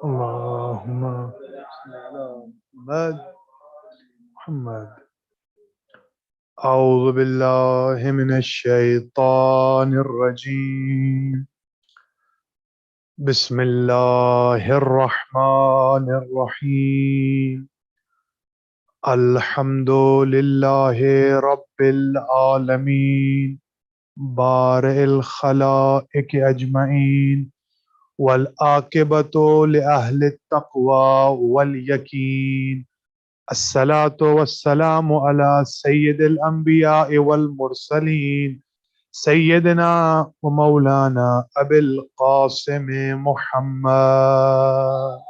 اللهم صل على محمد. أعوذ بالله من الشيطان الرجيم. بسم الله الرحمن الرحيم. الحمد لله رب العالمين بارئ الخلائق أجمعين والعاقبة لأهل التقوى واليقين. الصلاة والسلام على سيد الأنبياء والمرسلين سيدنا ومولانا أبي القاسم محمد.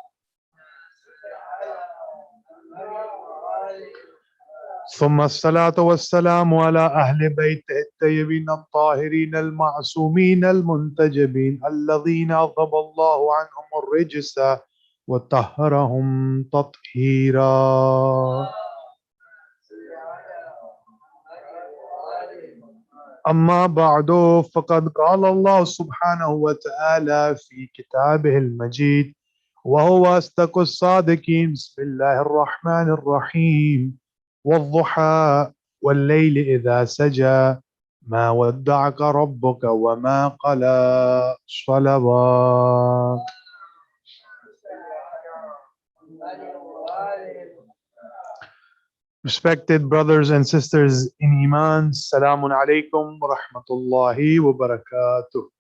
ثم الصلاة والسلام على أهل بيته الطيبين الطاهرين المعصومين المنتجبين الذين أذهب الله عنهم الرجس وطهرهم تطهيرا. أما بعد فقد قال الله سبحانه وتعالى في كتابه المجيد وهو أصدق الصادقين. بسم الله الرحمن الرحيم. والضحى والليل إذا سجى ما ودعك ربك وما قلى. صلوات. Respected brothers and sisters in Iman, Salamun Alaikum wa Rahmatullahi wa Barakatuh.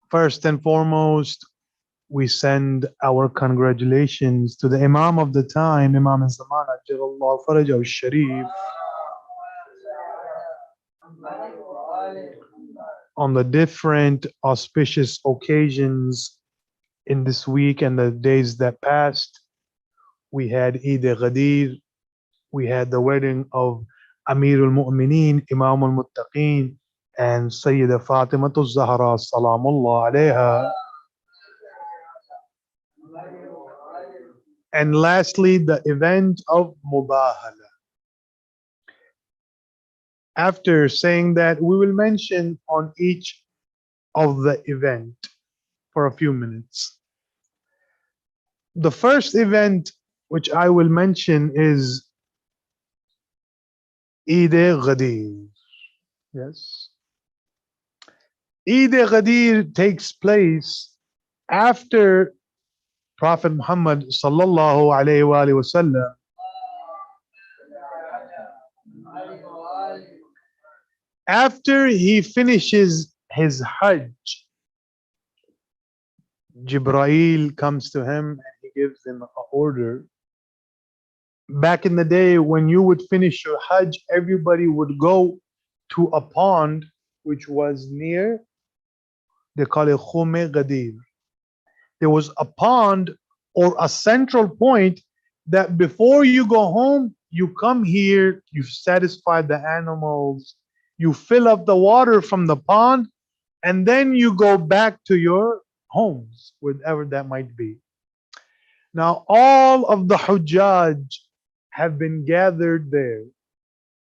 First and foremost, we send our congratulations to the Imam of the time, Imam al-Zaman, Ajjalallahu Farajahu Sharif, on the different auspicious occasions in this week and the days that passed. We had Eid al-Ghadir, we had the wedding of Amir al-Mu'mineen, Imam al-Muttaqeen, and Sayyida Fatima al-Zahra, Salamullah alayha. And lastly, the event of Mubahala. After saying that, we will mention on each of the event for a few minutes. The first event which I will mention is Eid al-Ghadir. Yes. Eid al-Ghadir takes place after Prophet Muhammad sallallahu alayhi wa sallam after he finishes his Hajj. Jibreel comes to him and he gives him an order. Back in the day, when you would finish your Hajj, everybody would go to a pond which was near, they call it Khume Ghadir. There was a pond or a central point that before you go home, you come here, you satisfy the animals, you fill up the water from the pond, and then you go back to your homes, wherever that might be. Now, all of the Hujjaj have been gathered there.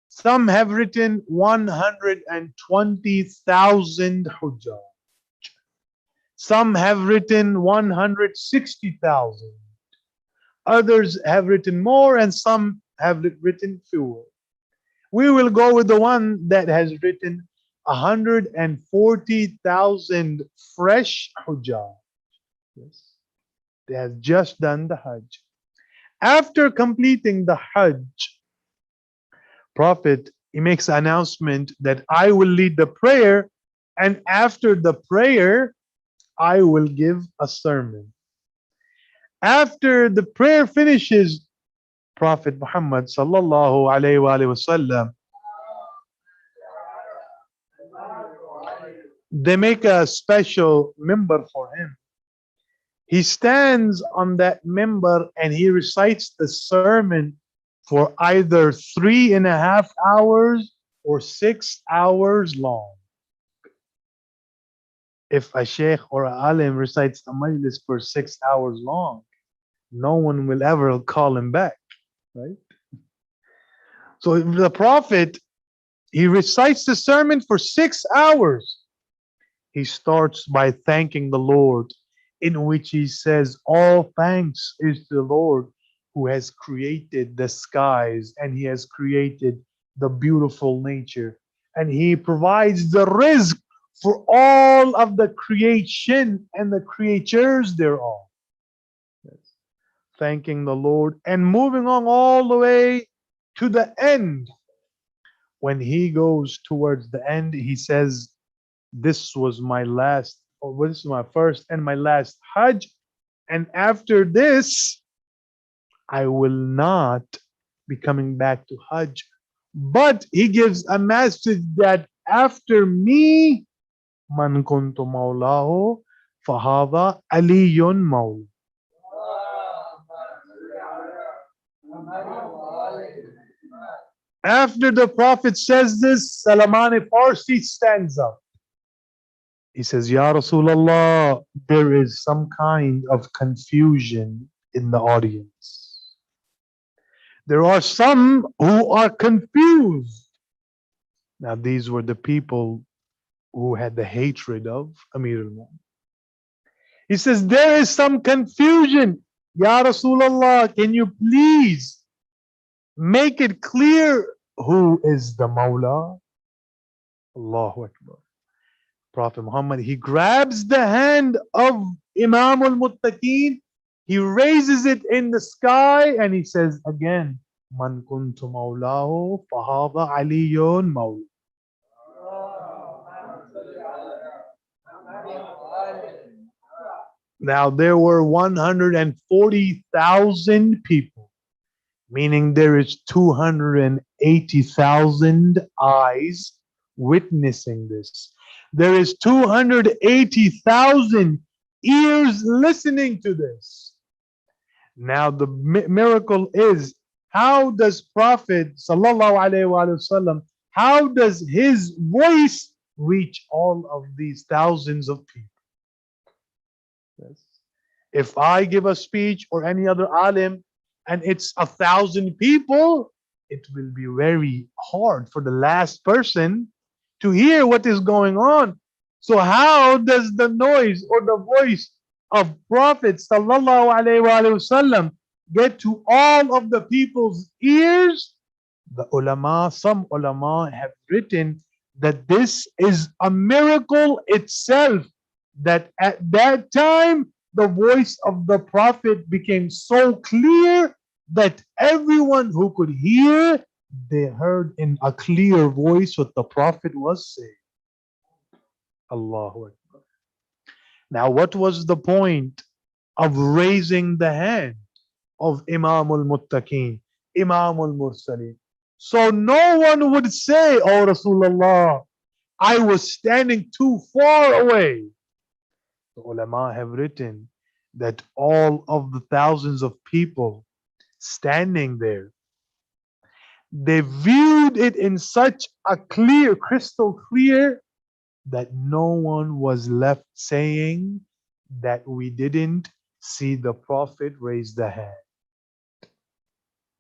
Some have written 120,000 Hujjaj. Some have written 160,000. Others have written more, and some have written fewer. We will go with the one that has written 140,000 fresh Hujjaj. Yes. They have just done the Hajj. After completing the Hajj, Prophet, he makes an announcement that I will lead the prayer, and after the prayer, I will give a sermon. After the prayer finishes, Prophet Muhammad sallallahu alayhi wa sallam, they make a special mimbar for him. He stands on that mimbar and he recites the sermon for either 3.5 hours or 6 hours long. If a sheikh or a alim recites a majlis for 6 hours long, no one will ever call him back, right? So the Prophet, he recites the sermon for 6 hours. He starts by thanking the Lord, in which he says, all thanks is to the Lord who has created the skies and he has created the beautiful nature. And he provides the rizq for all of the creation and the creatures thereof. Yes. Thanking the Lord and moving on all the way to the end. When he goes towards the end, he says, this was my last, or this is my first and my last Hajj. And after this, I will not be coming back to Hajj. But he gives a message that after me, man kuntu maulahu, fahada aliyun maul. After the Prophet says this, Salman Farsi stands up. He says, Ya Rasulullah, there is some kind of confusion in the audience. There are some who are confused. Now, these were the people who had the hatred of Amir al-Mu'minin. He says, there is some confusion. Ya Rasulullah, can you please make it clear who is the Mawla? Allahu Akbar. Prophet Muhammad, he grabs the hand of Imam al-Muttaqeen, he raises it in the sky, and he says again, Man kuntu mawlahu fahada aliyun mawla. Now there were 140,000 people, meaning there is 280,000 eyes witnessing this. There is 280,000 ears listening to this. Now the miracle is, how does Prophet sallallahu alaihi wasallam, how does his voice reach all of these thousands of people? Yes. If I give a speech or any other alim and it's 1,000 people, it will be very hard for the last person to hear what is going on. So how does the noise or the voice of Prophet sallallahu alaihi wasallam get to all of the people's ears? The ulama, some ulama have written that this is a miracle itself, that at that time the voice of the Prophet became so clear that everyone who could hear, they heard in a clear voice what the Prophet was saying. Allahu Akbar. Now, what was the point of raising the hand of Imam al-Muttaqeen, Imam al-Mursaleen? So no one would say, oh Rasulullah, I was standing too far away. The ulama have written that all of the thousands of people standing there, they viewed it in such a clear, crystal clear, that no one was left saying that we didn't see the Prophet raise the hand.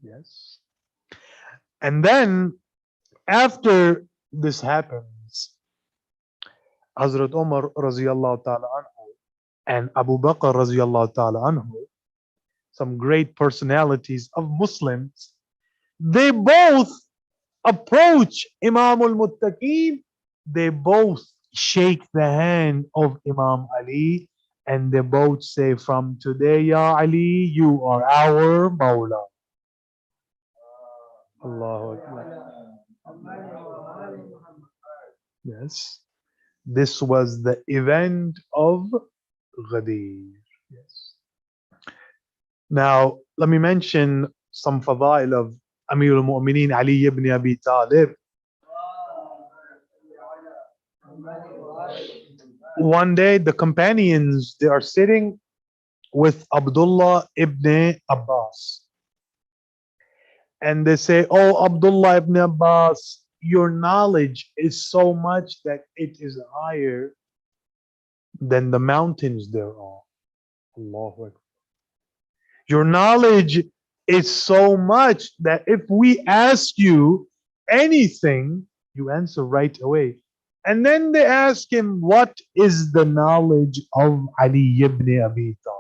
Yes. And then after this happens, Hazrat Umar radiallahu ta'ala anhu and Abu Bakr radiallahu ta'ala anhu, some great personalities of Muslims, they both approach Imam al-Muttaqeen, they both shake the hand of Imam Ali, and they both say, from today, Ya Ali, you are our Mawla. Allahu Akbar. Yes. This was the event of Ghadir. Yes. Now, let me mention some fadail of Amir al-Mu'mineen Ali ibn Abi Talib. One day, the companions, they are sitting with Abdullah ibn Abbas. And they say, oh, Abdullah ibn Abbas, your knowledge is so much that it is higher than the mountains thereof. Allahu Akbar. Your knowledge is so much that if we ask you anything, you answer right away. And then they ask him, what is the knowledge of Ali ibn Abi Talib?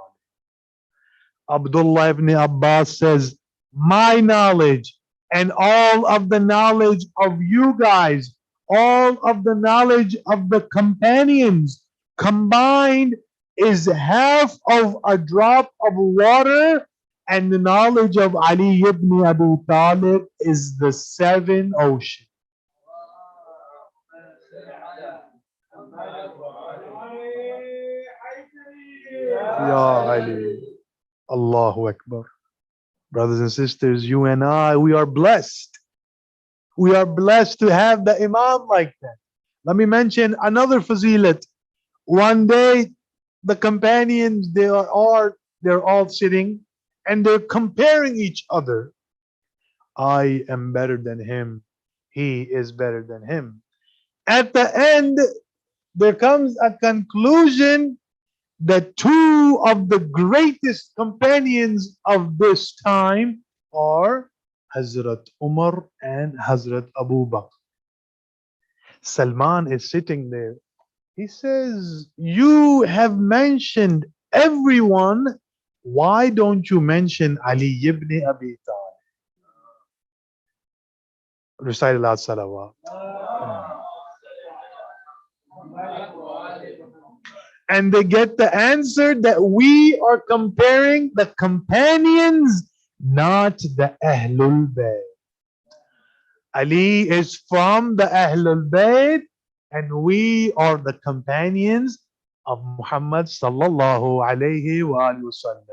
Abdullah ibn Abbas says, my knowledge and all of the knowledge of you guys, all of the knowledge of the companions combined is half of a drop of water, and the knowledge of Ali ibn Abi Talib is the seven oceans. Ya Ali. Allahu Akbar. Brothers and sisters, you and I, we are blessed. We are blessed to have the Imam like that. Let me mention another fazilat. One day, the companions, they're all sitting and they're comparing each other. I am better than him. He is better than him. At the end, there comes a conclusion that two of the greatest companions of this time are Hazrat Umar and Hazrat Abu Bakr. Salman is sitting there. He says, you have mentioned everyone. Why don't you mention Ali ibn Abi Talib? Recite aloud salawat. And they get the answer that we are comparing the companions, not the Ahlul Bayt. Ali is from the Ahlul Bayt, and we are the companions of Muhammad sallallahu alayhi wa sallam.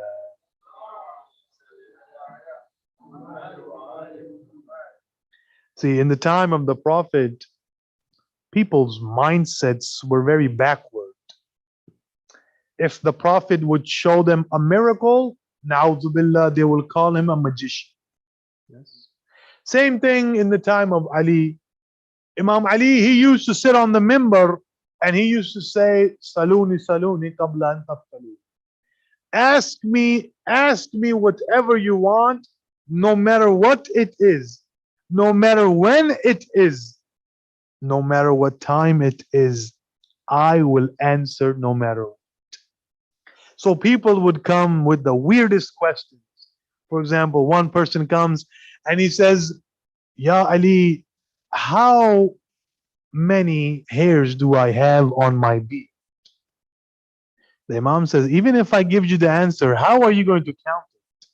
See, in the time of the Prophet, people's mindsets were very backward. If the Prophet would show them a miracle, na'udhu billah, they will call him a magician. Yes. Same thing in the time of Ali. Imam Ali, he used to sit on the mimbar and he used to say, Saluni, saluni, qabla an taftalu. Ask me whatever you want, no matter what it is, no matter when it is, no matter what time it is, I will answer no matter what. So people would come with the weirdest questions. For example, one person comes and he says, Ya Ali, how many hairs do I have on my beard? The Imam says, even if I give you the answer, how are you going to count it?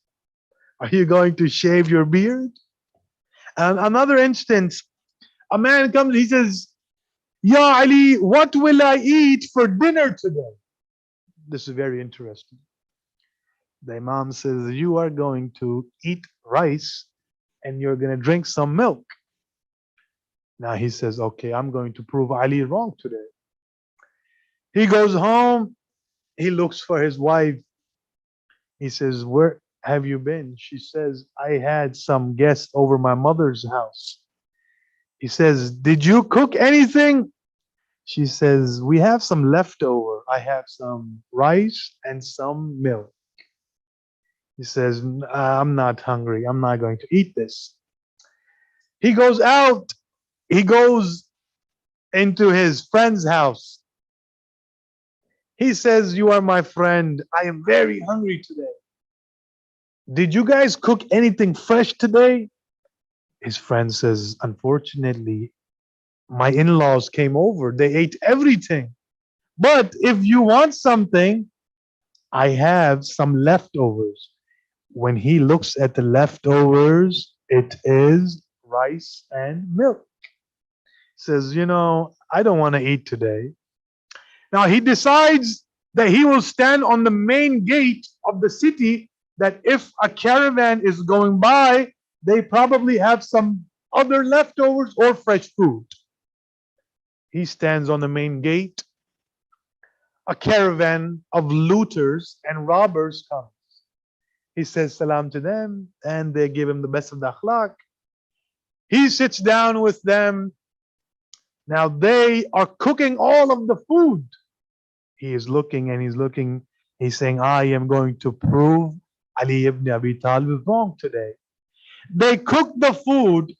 Are you going to shave your beard? And another instance, a man comes, he says, Ya Ali, what will I eat for dinner today? This is very interesting. The Imam says, you are going to eat rice and you're going to drink some milk. Now he says, okay, I'm going to prove Ali wrong today. He goes home, he looks for his wife. He says, where have you been? She says, I had some guests over my mother's house. He says, did you cook anything? She says, we have some leftover. I have some rice and some milk. He says, I'm not hungry. I'm not going to eat this. He goes out. He goes into his friend's house. He says, you are my friend. I am very hungry today. Did you guys cook anything fresh today? His friend says, unfortunately, my in-laws came over. They ate everything. But if you want something, I have some leftovers. When he looks at the leftovers, it is rice and milk. Says, you know, I don't want to eat today. Now he decides that he will stand on the main gate of the city, that if a caravan is going by, they probably have some other leftovers or fresh food. He stands on the main gate. A caravan of looters and robbers comes. He says salam to them and they give him the best of the akhlaq. He sits down with them. Now they are cooking all of the food. He is looking and he's looking. He's saying, I am going to prove Ali ibn Abi Talib is wrong today. They cook the food.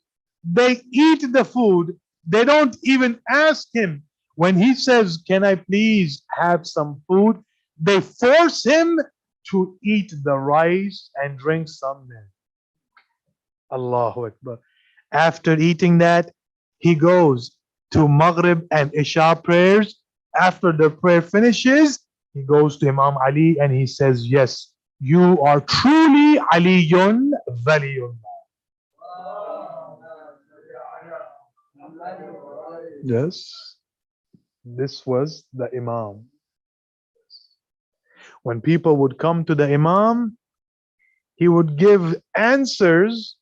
They eat the food. They don't even ask him, When he says, "Can I please have some food?" they force him to eat the rice and drink some milk. Allahu Akbar. After eating that, he goes to Maghrib and Isha prayers. After the prayer finishes, he goes to Imam Ali and he says, "Yes, you are truly Aliyun Waliyun." Yes, this was the Imam. When people would come to the Imam, he would give answers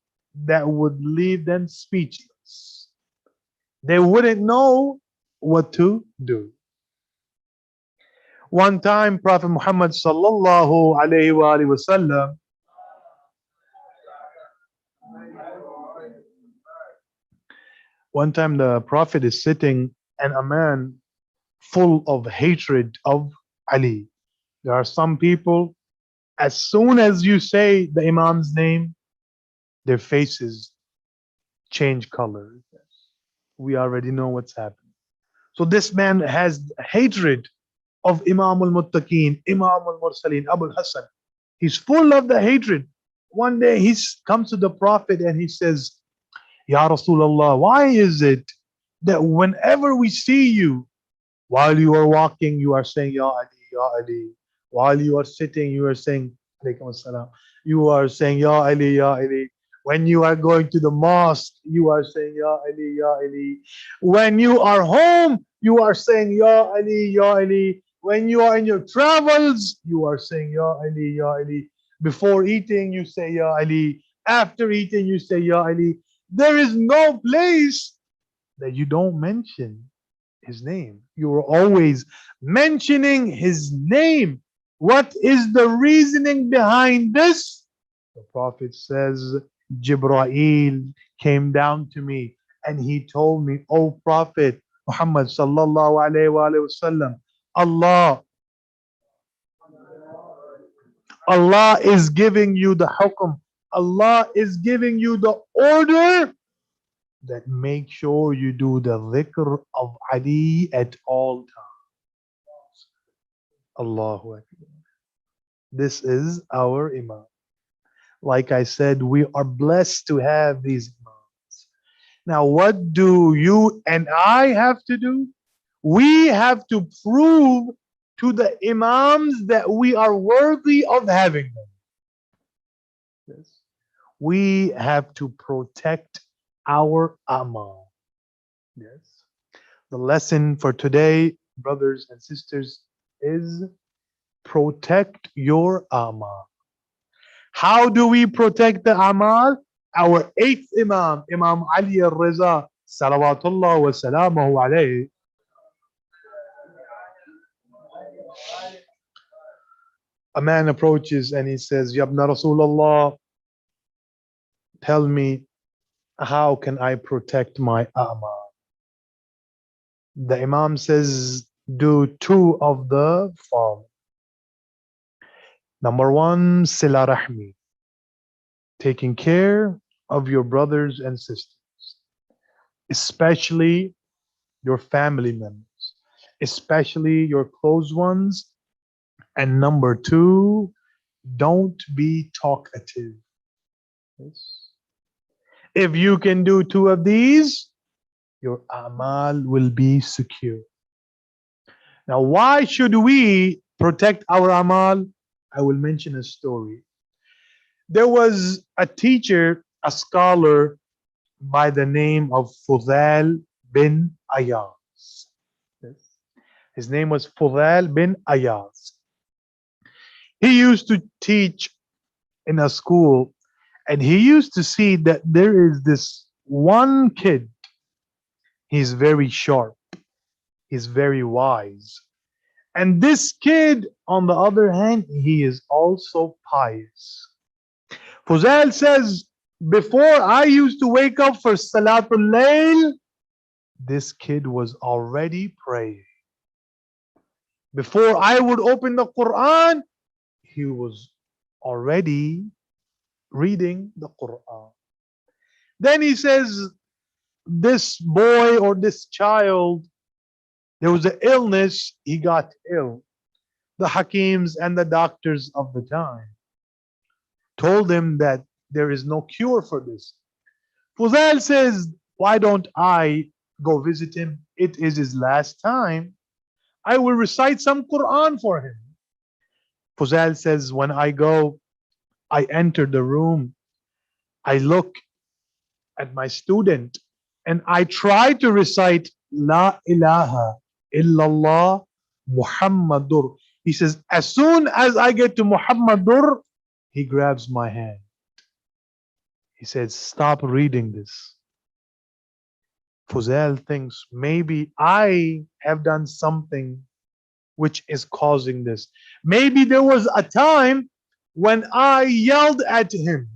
that would leave them speechless. They wouldn't know what to do. One time, Prophet Muhammad sallallahu alayhi wa wasallam, one time the Prophet is sitting and a man full of hatred of Ali. There are some people, as soon as you say the Imam's name, their faces change color. We already know what's happening. So this man has hatred of Imam al-Muttaqeen, Imam al-Mursaleen, Abu al-Hasan. He's full of the hatred. One day he comes to the Prophet and he says, "Ya Rasulullah, why is it that whenever we see you, while you are walking, you are saying, Ya Ali, Ya Ali. While you are sitting, you are saying, Alaykum assalam. You are saying, Ya Ali, Ya Ali. When you are going to the mosque, you are saying, Ya Ali, Ya Ali. When you are home, you are saying, Ya Ali, Ya Ali. When you are in your travels, you are saying, Ya Ali, Ya Ali. Before eating, you say, Ya Ali. After eating, you say, Ya Ali. There is no place that you don't mention his name. You are always mentioning his name. What is the reasoning behind this? The Prophet says, Jibreel came down to me and he told me, "O Prophet Muhammad sallallahu alayhi wa sallam, Allah, Allah is giving you the hukm. Allah is giving you the order that make sure you do the dhikr of Ali at all times." Allahu Akbar. This is our Imam. Like I said, we are blessed to have these Imams. Now, what do you and I have to do? We have to prove to the Imams that we are worthy of having them. Yes. We have to protect our Amal. Yes. The lesson for today, brothers and sisters, is protect your Amal. How do we protect the Amal? Our eighth Imam, Imam Ali al-Riza, salawatullah wa salamuhu alayhi, a man approaches and he says, Yabna Rasulullah, tell me, how can I protect my Amal? The Imam says, do two of the following. Number one, Sila Rahmi, taking care of your brothers and sisters, especially your family members, especially your close ones. And number two, don't be talkative. Yes. If you can do two of these, your amal will be secure. Now, why should we protect our amal? I will mention a story. There was a teacher, a scholar by the name of Fudal bin Ayaz. Yes. His name was Fudal bin Ayaz. He used to teach in a school and he used to see that there is this one kid. He's very sharp. He's very wise. And this kid, on the other hand, he is also pious. Fuzal says, before I used to wake up for Salatul Layl, this kid was already praying. Before I would open the Quran, he was already reading the Quran. Then he says, this boy or this child, There was an illness, he got ill. The Hakims and the doctors of the time told him that there is no cure for this. Fuzail says, why don't I go visit him? It is his last time. I will recite some Quran for him. Fuzail says, when I go, I enter the room, I look at my student, and I try to recite La ilaha illallah Muhammadur. He says, as soon as I get to Muhammadur, he grabs my hand. He says, stop reading this. Fuzail thinks maybe I have done something which is causing this. Maybe there was a time when I yelled at him.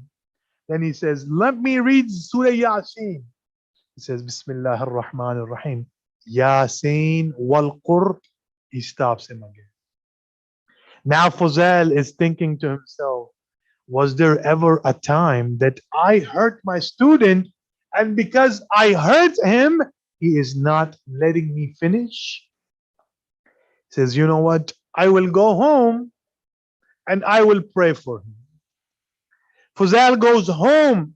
Then he says, let me read Surah Yasin. He says, Bismillah ar-Rahman ar-Rahim. Yasin wal Qur. He stops him again. Now Fuzail is thinking to himself, was there ever a time that I hurt my student, and because I hurt him, he is not letting me finish? He says, you know what? I will go home and I will pray for him. Fuzail goes home.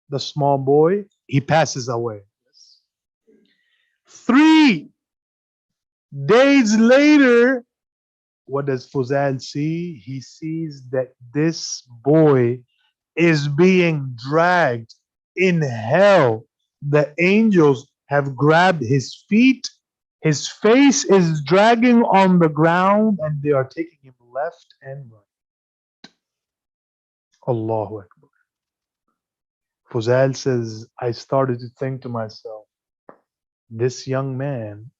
The small boy, he passes away. 3 days later, what does Fuzail see? He sees that this boy is being dragged in hell. The angels have grabbed his feet. His face is dragging on the ground, and they are taking him left and right. Allahu Akbar. Fuzail says, I started to think to myself, this young man,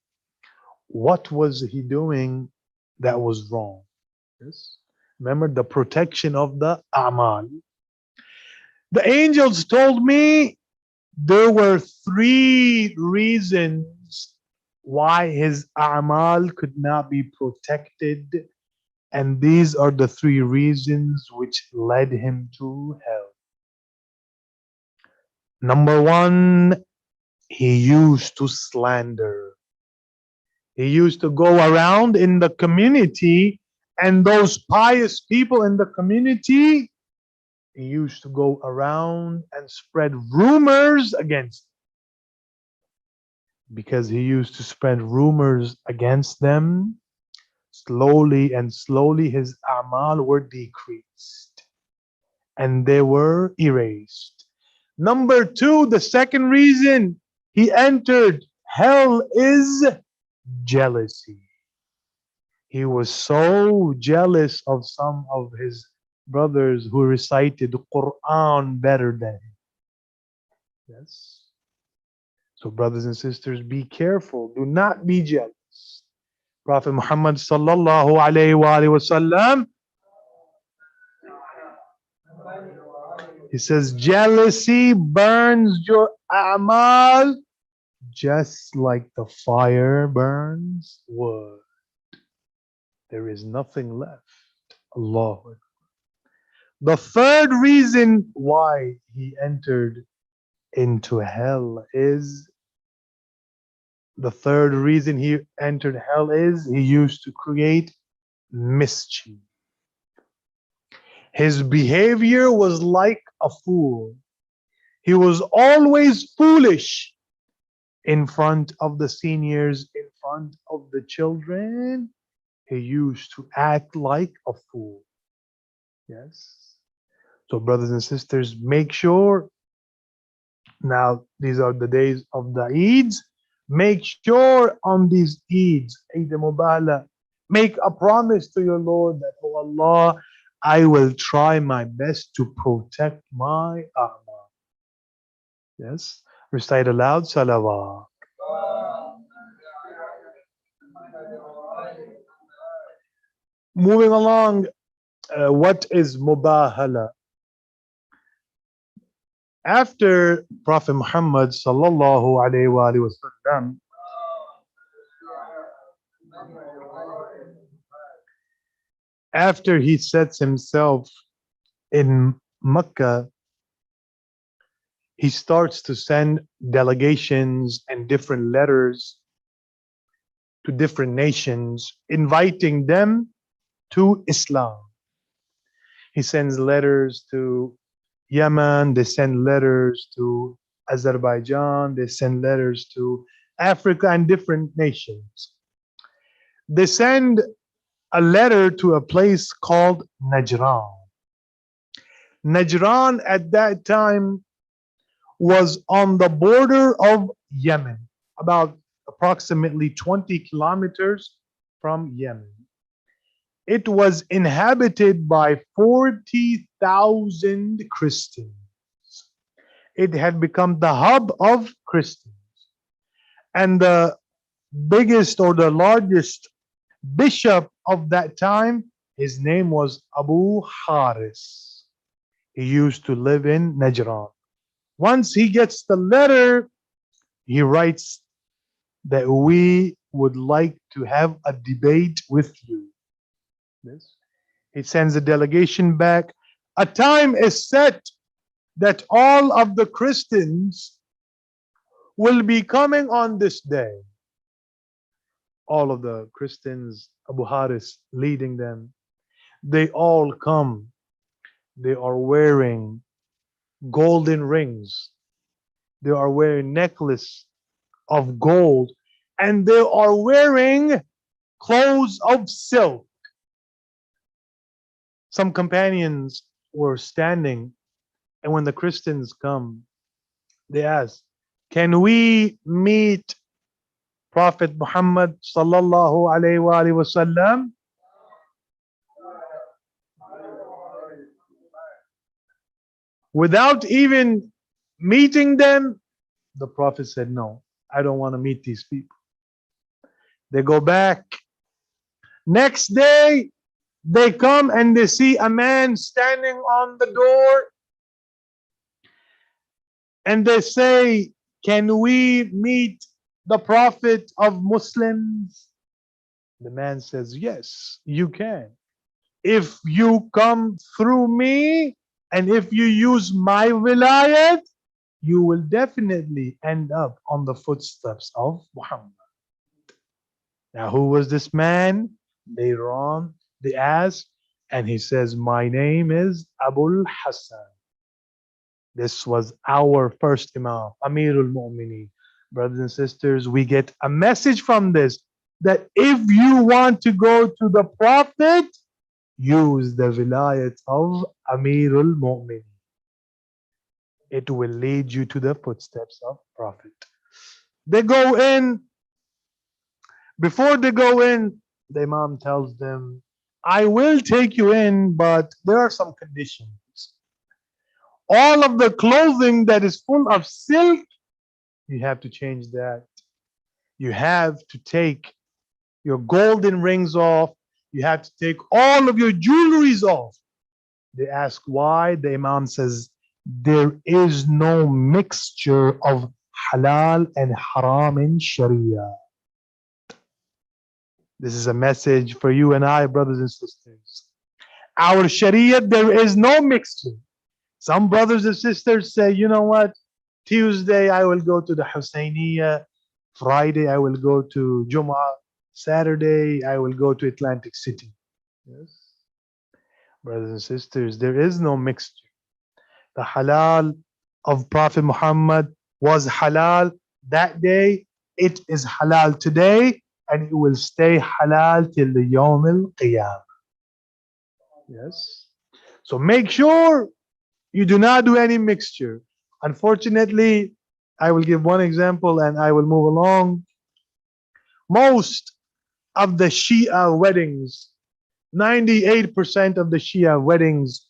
what was he doing that was wrong? Yes. Remember the protection of the A'mal. The angels told me there were 3 reasons why his A'mal could not be protected. And these are the 3 reasons which led him to hell. Number 1, he used to slander. He used to go around in the community, and those pious people in the community, he used to go around and spread rumors against them. Because he used to spread rumors against them, slowly and slowly his a'mal were decreased and they were erased. Number 2, the second reason he entered hell is jealousy. He was so jealous of some of his brothers who recited the Quran better than him. Yes. So brothers and sisters, be careful. Do not be jealous. Prophet Muhammad sallallahu alayhi wa sallam, he says, jealousy burns your a'mal just like the fire burns wood. There is nothing left. Allah. The third reason why he entered into hell is, he used to create mischief. His behavior was like a fool. He was always foolish in front of the seniors, in front of the children. He used to act like a fool. Yes. So brothers and sisters, make sure, now these are the days of the Eids, make sure on these Eids, Eid al Mubahila, make a promise to your Lord that, oh Allah, I will try my best to protect my a'mal. Yes. Recite aloud, salawat. Moving along, what is Mubahala? After Prophet Muhammad sallallahu alayhi wa sallam after he sets himself in Mecca, he starts to send delegations and different letters to different nations, inviting them to Islam. He sends letters to Yemen, they send letters to Azerbaijan, they send letters to Africa and different nations. They send a letter to a place called Najran. Najran at that time was on the border of Yemen, about approximately 20 kilometers from Yemen. It was inhabited by 40,000 Christians. It had become the hub of Christians. And the biggest or the largest bishop of that time, his name was Abu Haris. He used to live in Najran. Once he gets the letter, he writes that we would like to have a debate with you. This. He sends a delegation back. A time is set that all of the Christians will be coming on this day. All of the Christians, Abu Haris leading them, they all come. They are wearing golden rings. They are wearing necklace of gold, and they are wearing clothes of silk. Some companions were standing, and when the Christians come, they ask, can we meet Prophet Muhammad sallallahu alaihi wasallam? Without even meeting them, the Prophet said, no, I don't want to meet these people. They go back. Next day, they come and they see a man standing on the door. And they say, can we meet the Prophet of Muslims? The man says, yes, you can. If you come through me and if you use my wilayat, you will definitely end up on the footsteps of Muhammad. Now, who was this man? Later on, they ask, and he says, my name is Abul Hassan. This was our first Imam, Amirul Mu'mineen. Brothers and sisters, we get a message from this that if you want to go to the Prophet, use the vilayat of Amirul Mu'mineen. It will lead you to the footsteps of Prophet. They go in. Before they go in, the Imam tells them, I will take you in, but there are some conditions. All of the clothing that is full of silk, you have to change that. You have to take your golden rings off. You have to take all of your jewelries off. They ask why. The Imam says, there is no mixture of halal and haram in Sharia. This is a message for you and I, brothers and sisters. Our Sharia, there is no mixture. Some brothers and sisters say, you know what? Tuesday I will go to the Husseiniya. Friday I will go to Jum'ah. Saturday I will go to Atlantic City. Yes. Brothers and sisters, there is no mixture. The halal of Prophet Muhammad was halal that day. It is halal today, and it will stay halal till the Yawm al-Qiyamah. Yes. So make sure you do not do any mixture. Unfortunately, I will give one example and I will move along. Most of the Shia weddings, 98% of the Shia weddings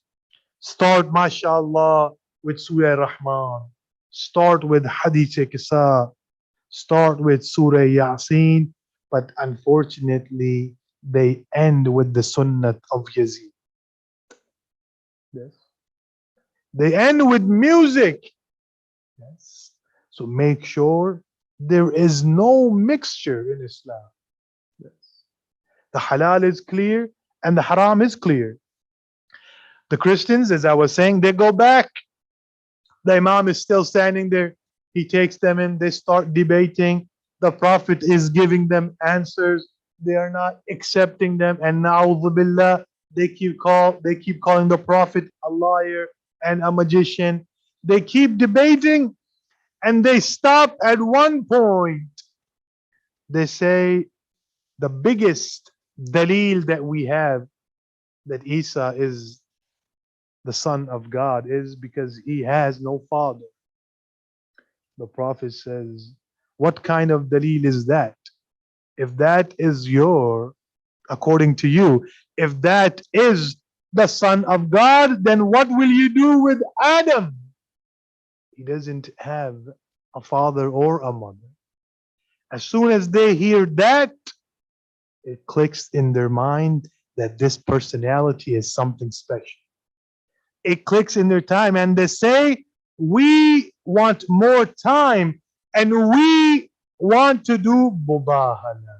start, mashallah, with Surah Rahman, start with Hadith Qisa, start with Surah Yasin, but unfortunately, they end with the Sunnah of Yazid. Yes. They end with music. Yes. So make sure there is no mixture in Islam. Yes. The halal is clear and the haram is clear. The Christians, as I was saying, they go back. The Imam is still standing there. He takes them in. They start debating. The Prophet is giving them answers. They are not accepting them, and na'udhu billah, they keep calling the Prophet a liar and a magician. They keep debating, and they stop at one point. They say the biggest dalil that we have that Isa is the son of God is because he has no father. The Prophet says, what kind of dalil is that? If that is your, according to you, if that is the son of God, then what will you do with Adam? He doesn't have a father or a mother. As soon as they hear that, it clicks in their mind that this personality is something special. It clicks in their time, and they say, we want more time and we want to do mubahala.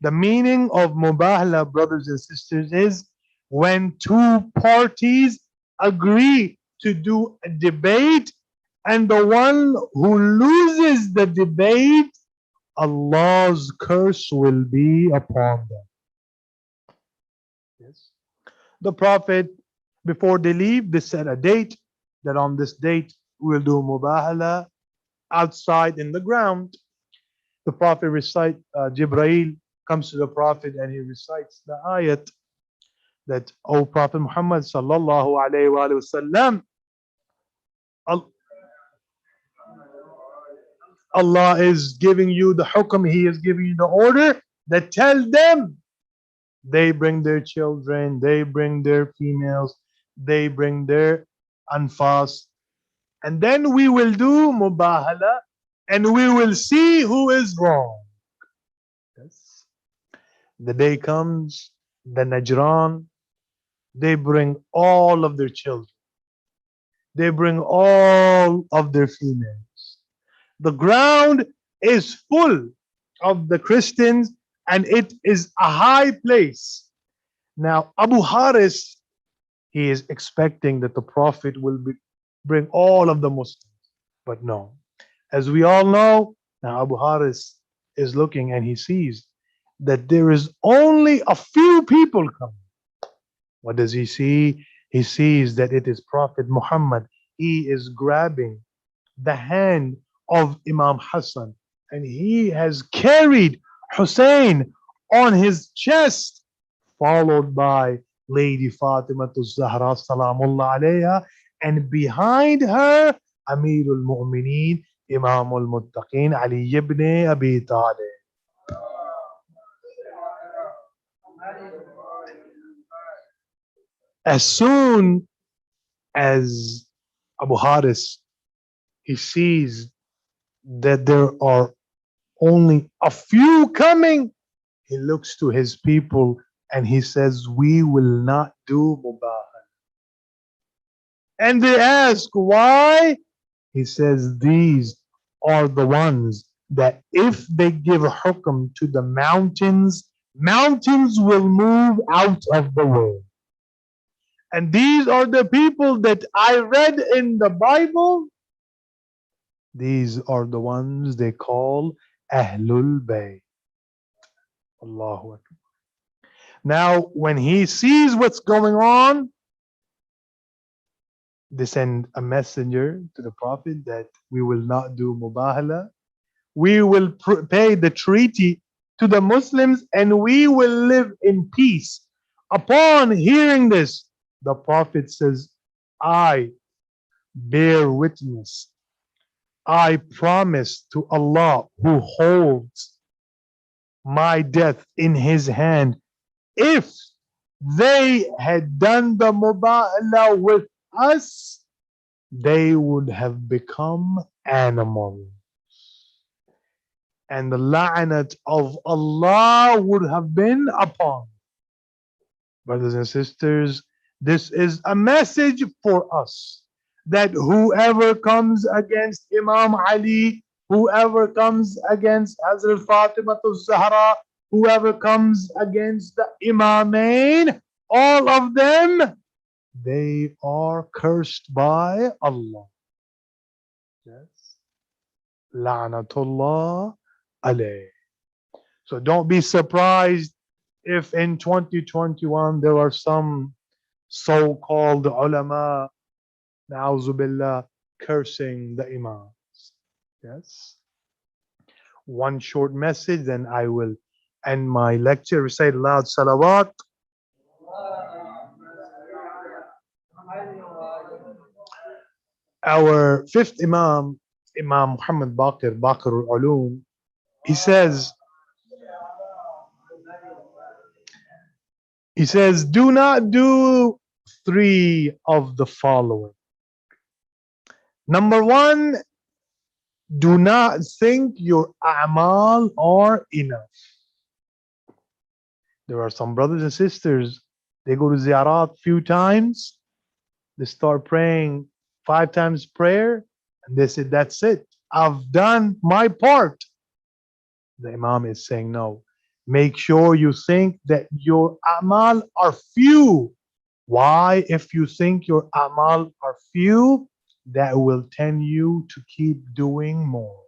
The meaning of mubahala, brothers and sisters, is when two parties agree to do a debate, and the one who loses the debate, Allah's curse will be upon them. Yes. The Prophet, before they leave, they set a date that on this date we'll do mubahala outside in the ground. The Prophet recite, Jibreel comes to the Prophet and he recites the ayat that, O Prophet Muhammad sallallahu alayhi wa sallam, Allah is giving you the hukm, He is giving you the order that tell them they bring their children, they bring their females, they bring their anfas, and then we will do mubahala and we will see who is wrong. Yes. The day comes, the Najran, they bring all of their children, they bring all of their females. The ground is full of the Christians and it is a high place. Now, Abu Haris, he is expecting that the Prophet will bring all of the Muslims. But no. As we all know, now Abu Haris is looking and he sees that there is only a few people coming. What does he see? He sees that it is Prophet Muhammad. He is grabbing the hand of Imam Hassan and he has carried Hussein on his chest, followed by Lady Fatima Zahra Salamullah alayha, and behind her Amirul Mu'mineen Imamul Muttaqeen Ali ibn Abi Talib. As soon as Abu Haris he sees that there are only a few coming, he looks to his people and he says, we will not do mubahal. And they ask, why? He says, these are the ones that if they give hukm to the mountains, mountains will move out of the way. And these are the people that I read in the Bible. These are the ones they call Ahlul Bayt. Allahu Akbar. Now, when he sees what's going on, they send a messenger to the Prophet that we will not do mubahala. We will pay the treaty to the Muslims and we will live in peace. Upon hearing this, the Prophet says, I bear witness. I promise to Allah who holds my death in his hand. If they had done the mubahala with us, they would have become animals. And the la'nat of Allah would have been upon. Brothers and sisters, this is a message for us that whoever comes against Imam Ali, whoever comes against Hazrat Fatima Zahra, whoever comes against the Imamain, all of them, they are cursed by Allah. Yes. La'natullah alayh. So don't be surprised if in 2021 there are some so-called ulama, na'uzu billah, cursing the imams. Yes. One short message, then I will end my lecture. Recite loud salawat. Our fifth Imam, Imam Muhammad Baqir al-Ulum, he says, do not do three of the following. Number one, do not think your a'mal are enough. There are some brothers and sisters, they go to ziyarat few times, they start praying 5 times prayer, and they say, that's it. I've done my part. The Imam is saying, no. Make sure you think that your a'mal are few. Why? If you think your a'mal are few, that will tend you to keep doing more.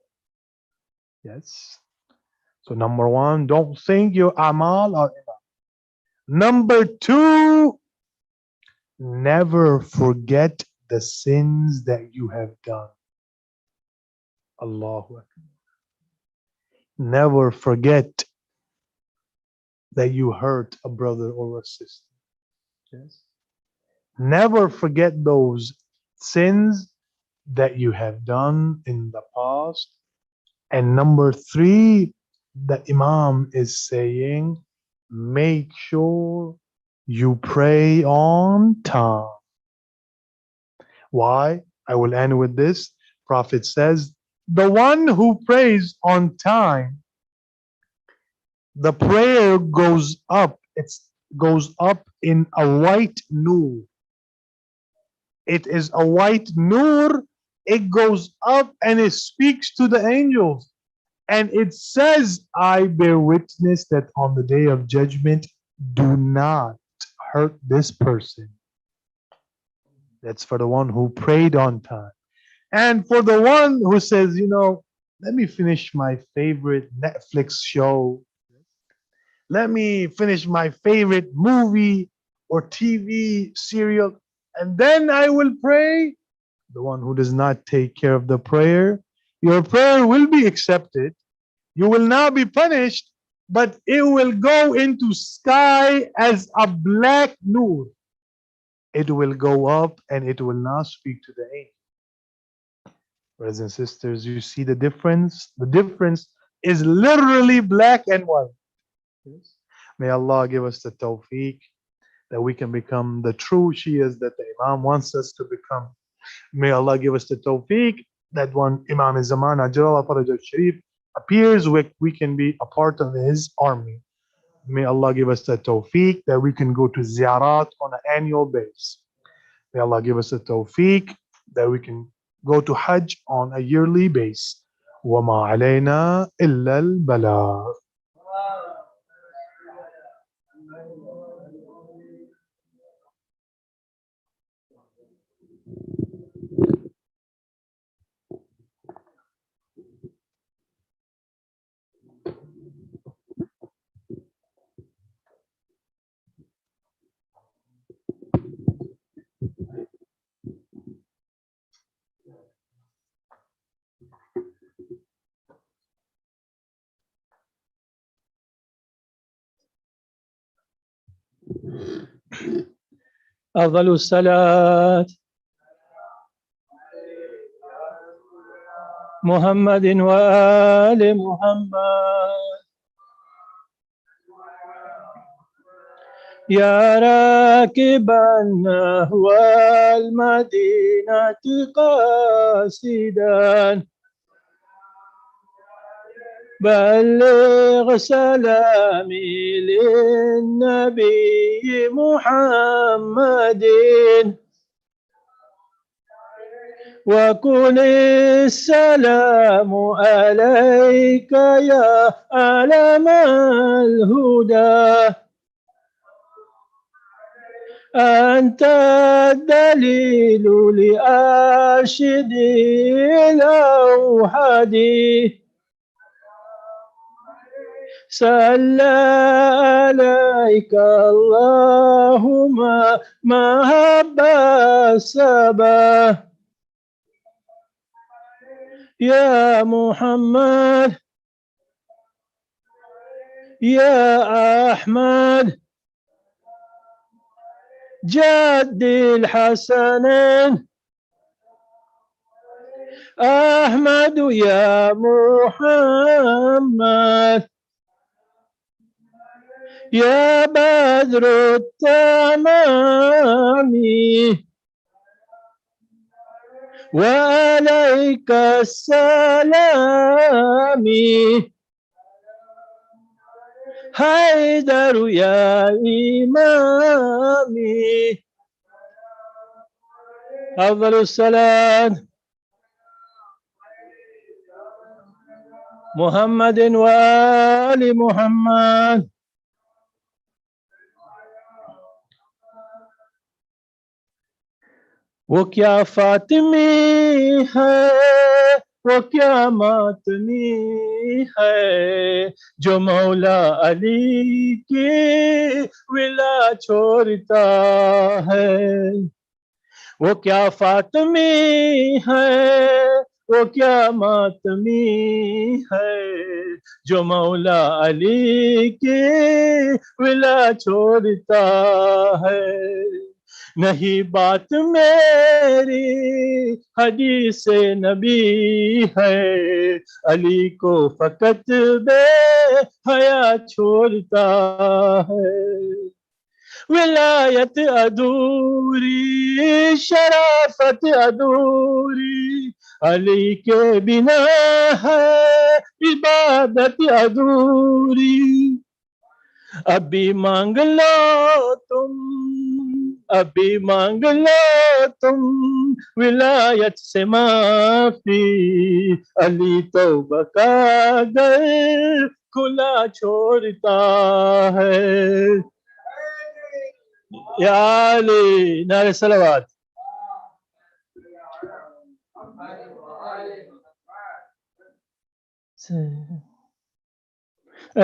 Yes. So number one, don't think your a'mal are enough. Number two, never forget the sins that you have done. Allahu Akbar. Never forget that you hurt a brother or a sister. Yes. Never forget those sins that you have done in the past. And number three, the Imam is saying, make sure you pray on time. Why? I will end with this. Prophet says, the one who prays on time, the prayer goes up. It goes up in a white nur. It is a white nur. It goes up and it speaks to the angels. And it says, I bear witness that on the day of judgment, do not hurt this person. That's for the one who prayed on time. And for the one who says, let me finish my favorite Netflix show. Let me finish my favorite movie or TV serial, and then I will pray. The one who does not take care of the prayer, your prayer will be accepted. You will not be punished, but it will go into sky as a black nur. It will go up and it will not speak to the angel. Brothers and sisters, you see the difference? The difference is literally black and white. Yes. May Allah give us the tawfiq that we can become the true Shias that the Imam wants us to become. May Allah give us the tawfiq that when Imam Zaman Ajral Faraj Sharif appears, we can be a part of his army. May Allah give us the tawfiq that we can go to ziyarat on an annual basis. May Allah give us the tawfiq that we can go to Hajj on a yearly basis. وَمَا عَلَيْنَا إِلَّا الْبَلَاغُ. أفضل الصلاة محمد وآل محمد يا راكبا نحو المدينة قاصدا بلغ سلامي للنبي محمد وكن السلام عليك يا علم الهدى أنت الدليل لأرشدي الأوحدي صلى عليك اللهم ما هب الصبا يا محمد يا أحمد جد الحسنين أحمد يا محمد يا بدر التمام وعليك السلام حيدر يا إمامي أفضل الصلاة محمد وآل محمد. وہ کیا فاطمی ہے وہ کیا ماتمی ہے جو مولا علی کی ولا چھوڑتا ہے. وہ کیا فاطمی ہے وہ کیا ماتمی ہے جو مولا علی کی ولا چھوڑتا ہے. نہیں بات میری حدیث نبی ہے علی کو فقط بے حیا چھوڑتا ہے. ولایت ادھوری شرافت ادھوری علی کے بنا ہے عبادت ادھوری. ابھی مانگ لو تم ابھی مانگ لو تم ولایت سے معافی علی توبہ کا در کھلا چھوڑتا ہے. یا علی نعرہ صلوات.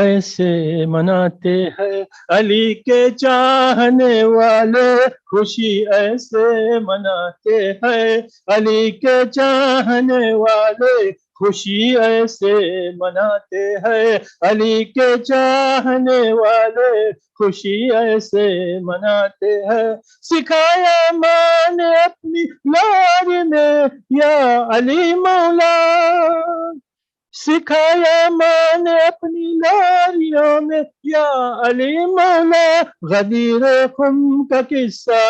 ایسے مناتے ہیں علی کے چاہنے والے خوشی ایسے مناتے ہیں علی کے چاہنے والے خوشی ایسے مناتے ہیں علی کے چاہنے والے خوشی ایسے مناتے ہیں. سکھایا ماں نے اپنی لار میں یا علی مولا سکھایا ماں نے اپنی لاریوں میں یا علی مولا. غدیر خم کا قصہ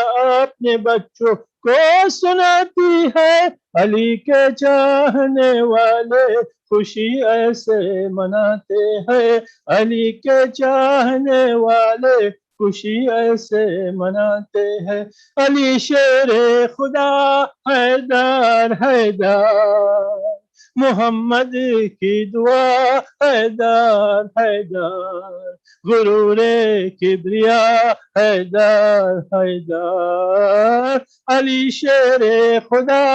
اپنے بچوں کو سناتی ہے علی کے چاہنے والے خوشی ایسے مناتے ہیں علی کے چاہنے والے خوشی ایسے مناتے ہیں. علی شیر خدا حیدر حیدر محمد کی دعا حیدر حیدر غرور کبریا حیدر حیدر علی شیر خدا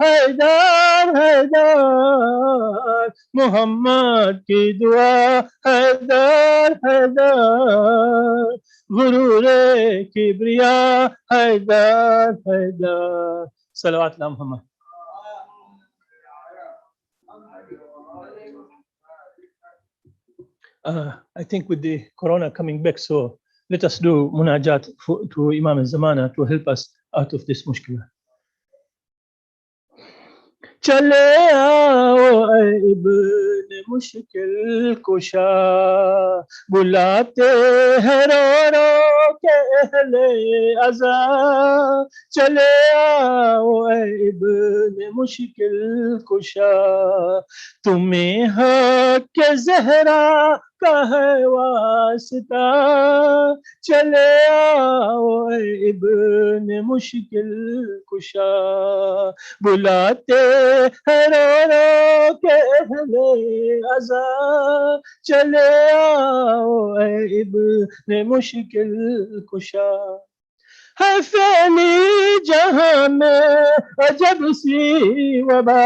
حیدر حیدر محمد کی دعا حیدر حیدر غرور کبریا حیدر حیدر. صلوات علی محمد. I think with the corona coming back, so let us do munajat to Imam al-Zamana to help us out of this mushkila. چلے آؤ اے ابن مشکل کشا بلاتے ہیں رو رو کے اہل عزا. چلے آؤ اے ابن مشکل کشا تمہیں حق کے زہرا کا ہے واسطہ. چلے آؤ اے ابن مشکل کشا بلاتے ہے رو رو کے اہل عزا. چلے آؤ اے ابن مشکل کشا. ہے پھیلی جہاں میں عجب سی وبا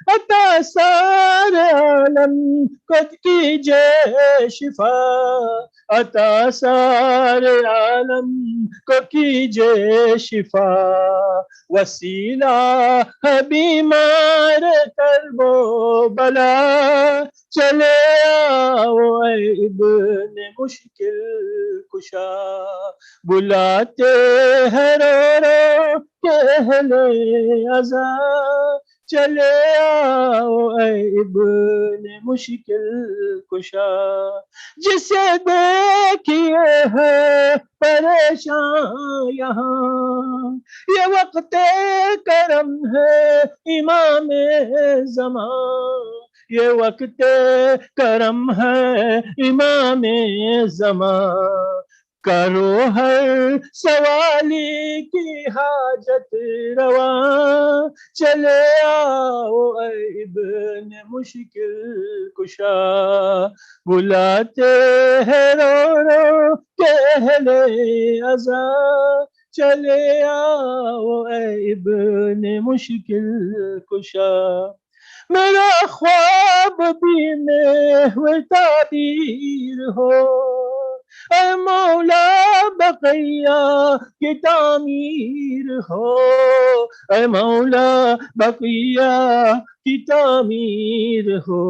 عطا سارے عالم کو کیجے شفا عطا سارے عالم کو کیجے شفا وسیلہ ہے بیمار کرب و بلا چلے آؤ اے ابن مشکل کشا بلاتے ہیں رو رو کہ اہل عزا چلے آؤ اے ابن مشکل کشا جسے دیکھیے ہے پریشان یہاں یہ وقت کرم ہے امام زمان یہ وقت کرم ہے امام زمان کرو ہر سوالی کی حاجت رواں چلے آؤ اے ابن مشکل کشا بلاتے ہیں رو رو کہ اہل عزا چلے آؤ اے ابن مشکل کشا میرا خواب بھی محو تعبیر ہو اے مولا بقیہ کی تعمیر ہو اے مولا بقیہ کی تعمیر ہو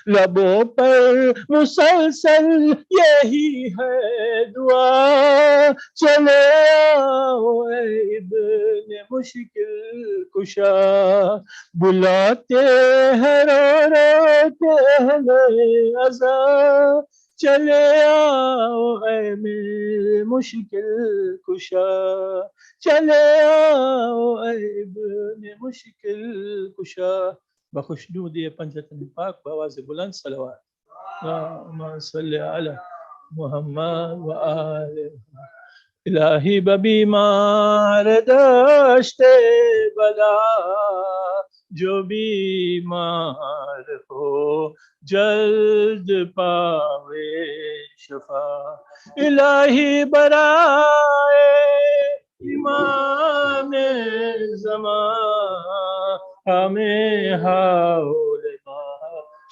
لبوں پر مسلسل یہی ہے دعا چلے آؤ اے ابن مشکل کشا بلاتے ہیں رو رو کہ اہل عزا چلے آؤ اے میرے مشکل کشا چلے آؤ اے ابن مشکل کشا بخشنود پنجتن پاک بآواز بلند صلوات اللهم صل على محمد و آل الہی ببیمار داشتے بلا جو بیمار ہو جلد پاوے شفا الہی برائے امام زمان ہمیں حول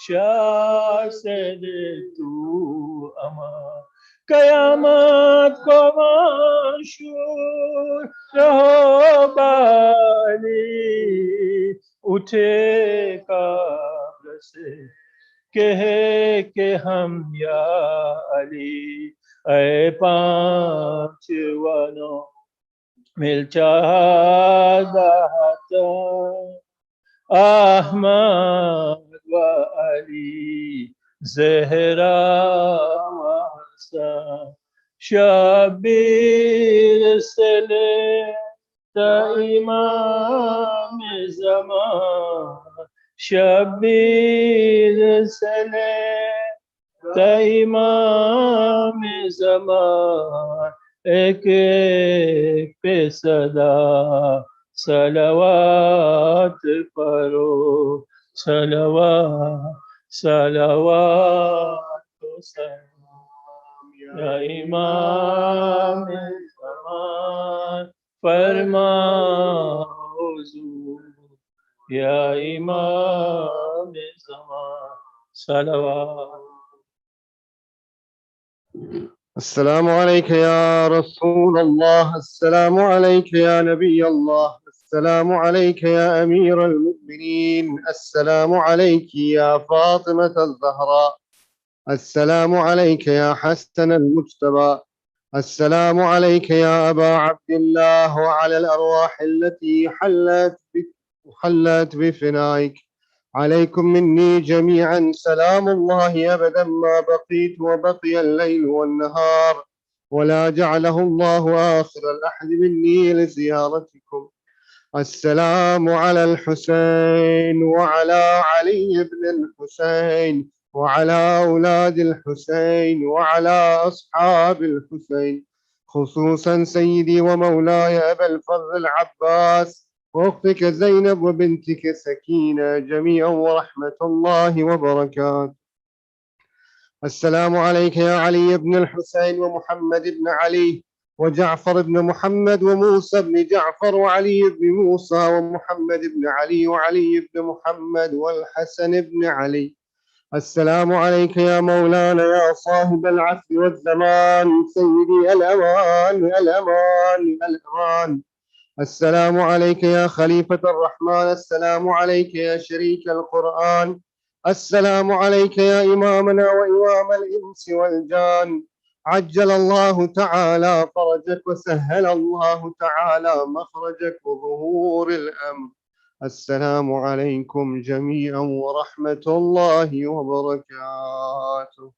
شاہ سے دے تو امان قیامت کو منشور رہو بالی اٹھے قبر سے کہے کہ ہم یا علی اے پانچ ونوں مل چاہتا احمد و علی زہرا و حسن شبیر سے لے تا امام زمان شبیر سے لے تا امام زمان ایک ایک پہ صدا صلوات پڑھو صلوات صلوات و سلام یا امام زمان فرما حضور یا امام زمان صلوات السلام عليك يا رسول الله السلام عليك يا نبي الله السلام عليك يا أمير المؤمنين السلام عليك يا فاطمة الزهراء السلام عليك يا حسن المجتبى السلام عليك يا أبا عبد الله وعلى الأرواح التي حلت بفنائك عليكم مني جميعا سلام الله أبدا ما بقيت وبقي الليل والنهار ولا جعله الله آخر الأحد مني لزيارتكم السلام على الحسين وعلى علي بن الحسين وعلى أولاد الحسين وعلى أصحاب الحسين خصوصا سيدي ومولاي أبا الفضل العباس وأختك زينب وبنتك سكينة جميعا ورحمة الله وبركاته السلام عليك يا علي بن الحسين ومحمد بن علي وجعفر بن محمد وموسى بن جعفر وعلي بن موسى ومحمد بن علي وعلي بن محمد والحسن بن علي. السلام عليك يا مولانا يا صاحب العصر والزمان سيدي الأمان الأمان الأمان. السلام عليك يا خليفة الرحمن. السلام عليك يا شريك القرآن. السلام عليك يا إمامنا وإمام الإنس والجان. عجل الله تعالى فرجك وسهل الله تعالى مخرجك وظهور الأمر. السلام عليكم جميعا ورحمة الله وبركاته.